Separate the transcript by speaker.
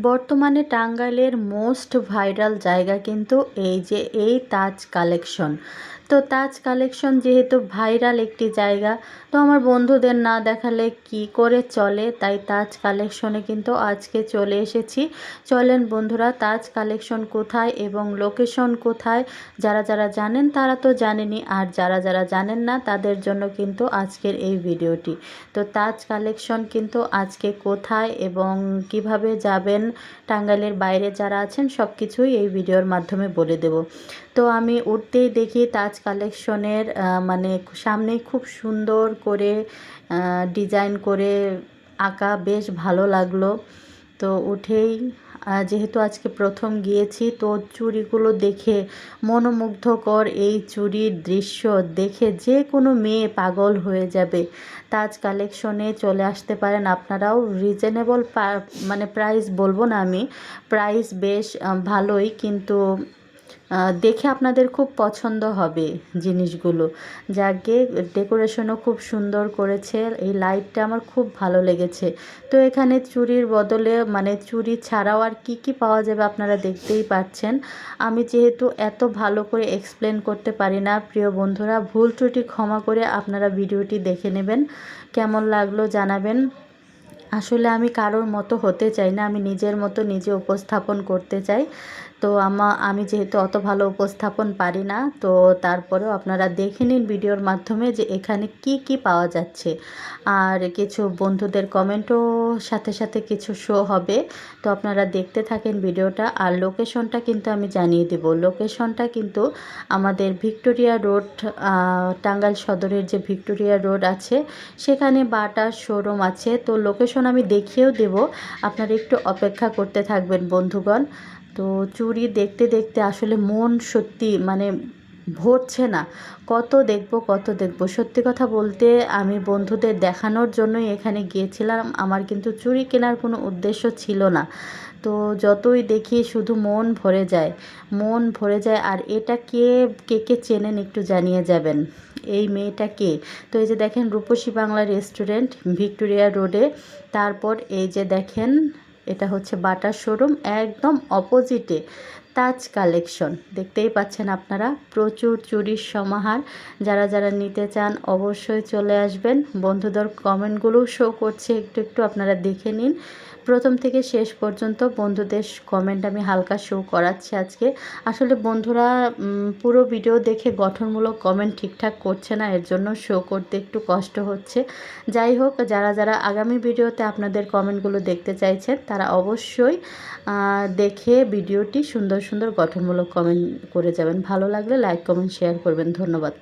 Speaker 1: বর্তমানে টাঙ্গাইলের most viral জায়গা কিন্তু এই তাজ কালেকশন। তো তাজ কালেকশন যেহেতু ভাইরাল একটি জায়গা, তো আমার বন্ধুদের না দেখালে কি করে চলে, তাই তাজ কালেকশনে কিন্তু আজকে চলে এসেছি। চলেন বন্ধুরা, তাজ কালেকশন কোথায় এবং লোকেশন কোথায়, যারা যারা জানেন তারা তো জানেনই, আর যারা যারা জানেন না তাদের জন্য কিন্তু আজকের এই ভিডিওটি। তো তাজ কালেকশন কিন্তু আজকে কোথায় এবং কিভাবে যাবেন, টাঙ্গাইলের বাইরে যারা আছেন সব কিছুই এই ভিডিওর মাধ্যমে বলে দেব। তো আমি উঠতেই দেখি তাজ কালেকশনের মানে সামনেই খুব সুন্দর করে ডিজাইন করে আঁকা, বেশ ভালো লাগলো। তো উঠেই যেহেতু আজকে প্রথম গিয়েছি, তো চুড়িগুলো দেখে মনোমুগ্ধকর এই চুড়ির দৃশ্য দেখে যে কোনো মেয়ে পাগল হয়ে যাবে। তাজ কালেকশনে চলে আসতে পারেন আপনারাও। রিজনেবল মানে প্রাইস বলবো না আমি, প্রাইস বেশ ভালোই, কিন্তু দেখে আপনাদের খুব পছন্দ হবে জিনিসগুলো। যাকে ডেকোরেশনও খুব সুন্দর করেছে, এই লাইটটা আমার খুব ভালো লেগেছে। তো এখানে চুড়ির বদলে মানে চুড়ি ছাড়াও আর কি কি পাওয়া যাবে আপনারা দেখতেই পাচ্ছেন। আমি যেহেতু এত ভালো করে এক্সপ্লেন করতে পারি না, প্রিয় বন্ধুরা ভুল ত্রুটি ক্ষমা করে আপনারা ভিডিওটি দেখে নেবেন। কেমন লাগলো জানাবেন। আসলে আমি কারোর মতো হতে চাই না, আমি নিজের মতো নিজে উপস্থাপন করতে চাই। তো আমি যেহেতু অত ভালো উপস্থাপন পারি না, তো তারপরেও আপনারা দেখে নিন ভিডিওর মাধ্যমে যে এখানে কি কি পাওয়া যাচ্ছে। আর কিছু বন্ধুদের কমেন্টও সাথে সাথে কিছু শো হবে, তো আপনারা দেখতে থাকেন ভিডিওটা। আর লোকেশনটা কিন্তু আমি জানিয়ে দেব। লোকেশনটা কিন্তু আমাদের ভিক্টোরিয়া রোড, টাঙ্গাইল সদরের যে ভিক্টোরিয়া রোড আছে সেখানে বাটার শোরুম আছে। তো লোকেশন আমি দেখিয়েও দেব, আপনারা একটু অপেক্ষা করতে থাকবেন বন্ধুগণ। তো চুড়ি দেখতে দেখতে আসলে মন সত্যি মানে ভরছে না, কত দেখব কত দেখব। সত্যি কথা বলতে আমি বন্ধুদের দেখানোর জন্যই এখানে গিয়েছিলাম, আমার কিন্তু চুড়ি কেনার কোনো উদ্দেশ্য ছিল না। তো যতই দেখি শুধু মন ভরে যায়, মন ভরে যায়। আর এটা কে কে কে চেনেন একটু জানিয়ে যাবেন, এই মেয়েটা কে। তো এই যে দেখেন রূপসী বাংলা রেস্টুরেন্ট ভিক্টোরিয়া রোডে, তারপর এই যে দেখেন এটা হচ্ছে বাটার শোরুম, একদম অপোজিটে তাজ কালেকশন। দেখতেই পাচ্ছেন আপনারা প্রচুর চুড়ির সমাহার। যারা যারা নিতে চান অবশ্যই চলে আসবেন। বন্ধুদের কমেন্টগুলোও শো করছে, একটু একটু আপনারা দেখে নিন। প্রথম থেকে শেষ পর্যন্ত বন্ধুদের কমেন্ট আমি হালকা শো করাচ্ছি আজকে। আসলে বন্ধুরা পুরো ভিডিও দেখে গঠনমূলক কমেন্ট ঠিকঠাক করছে না, এর জন্য শো করতে একটু কষ্ট হচ্ছে। যাই হোক, যারা যারা আগামী ভিডিওতে আপনাদের কমেন্টগুলো দেখতে চাইছেন তারা অবশ্যই দেখে ভিডিওটি সুন্দর সুন্দর গঠনমূলক কমেন্ট করে যাবেন। ভালো লাগলে লাইক কমেন্ট শেয়ার করবেন। ধন্যবাদ।